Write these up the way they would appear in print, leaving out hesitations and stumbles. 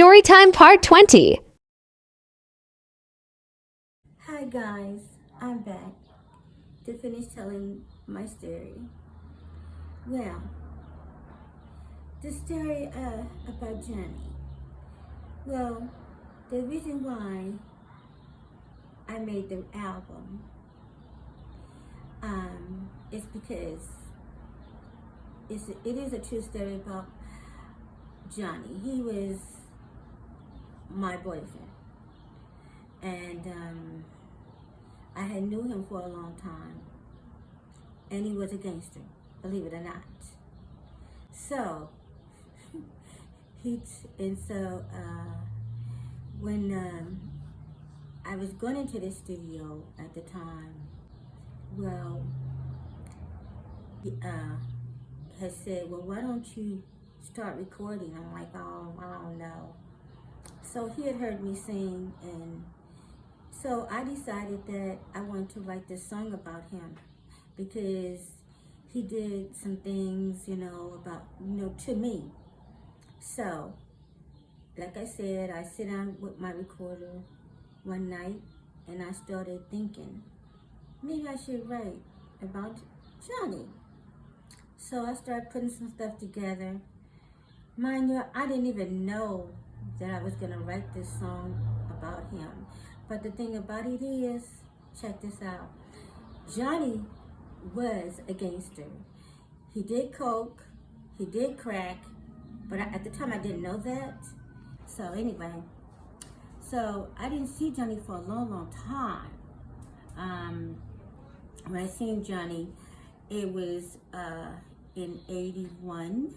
Storytime Part 20. Hi guys, I'm back to finish telling my story. Well, the story about Johnny. Well, the reason why I made the album is because it is a true story about Johnny. He was my boyfriend, and I had knew him for a long time, and he was a gangster, believe it or not. So when I was going into the studio at the time, well, he had said, well, why don't you start recording? I'm like, oh, I don't know. So he had heard me sing, and so I decided that I wanted to write this song about him because he did some things, to me. So, like I said, I sit down with my recorder one night and I started thinking, maybe I should write about Johnny. So I started putting some stuff together. Mind you, I didn't even know that I was going to write this song about him. But the thing about it is, check this out. Johnny was a gangster. He did coke, he did crack, but at the time I didn't know that. So anyway, I didn't see Johnny for a long, long time. When I seen Johnny, it was in 81.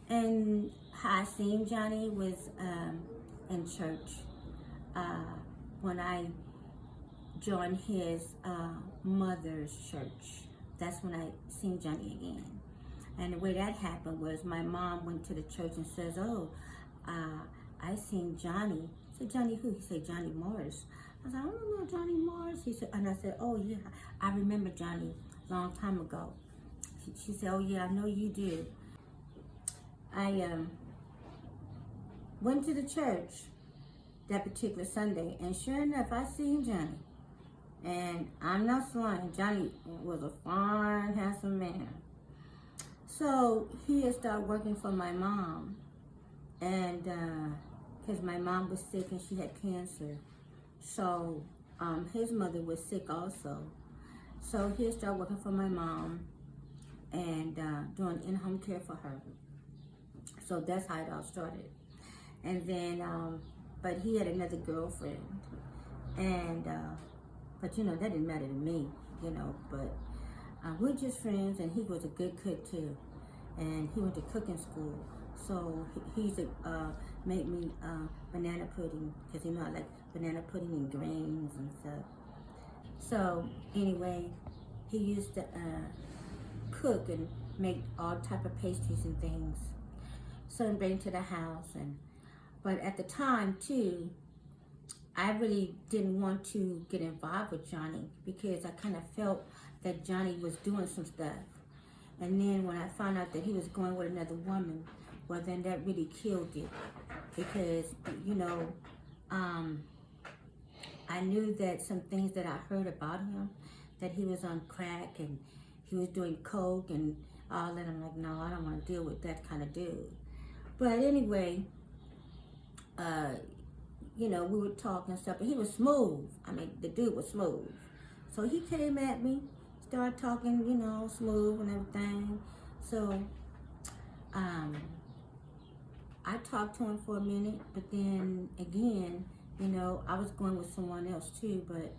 And how I seen Johnny was in church. When I joined his mother's church, that's when I seen Johnny again. And the way that happened was my mom went to the church and says, oh, I seen Johnny. I said, Johnny who? He said, Johnny Morris. I said, I don't know Johnny Morris. He said, and I said, oh yeah, I remember Johnny a long time ago. She said, oh yeah, I know you do. I went to the church that particular Sunday, and sure enough, I seen Johnny. And I'm not lying, Johnny was a fine, handsome man. So he had started working for my mom, and because my mom was sick and she had cancer, so his mother was sick also. So he had started working for my mom and doing in-home care for her. So that's how it all started. And then, but he had another girlfriend, and but that didn't matter to me, but we're just friends, and he was a good cook too, and he went to cooking school, so he used to make me banana pudding, because I like banana pudding and grains and stuff. So anyway, he used to cook and make all type of pastries and things, so and bring to the house. But at the time too, I really didn't want to get involved with Johnny because I kind of felt that Johnny was doing some stuff. And then when I found out that he was going with another woman, well then that really killed it. Because, I knew that some things that I heard about him, that he was on crack and he was doing coke and all that. I'm like, no, I don't want to deal with that kind of dude. But anyway, we would talk and stuff, but he was smooth. I mean, the dude was smooth. So he came at me, started talking, smooth and everything. So, I talked to him for a minute, but then again, I was going with someone else too, but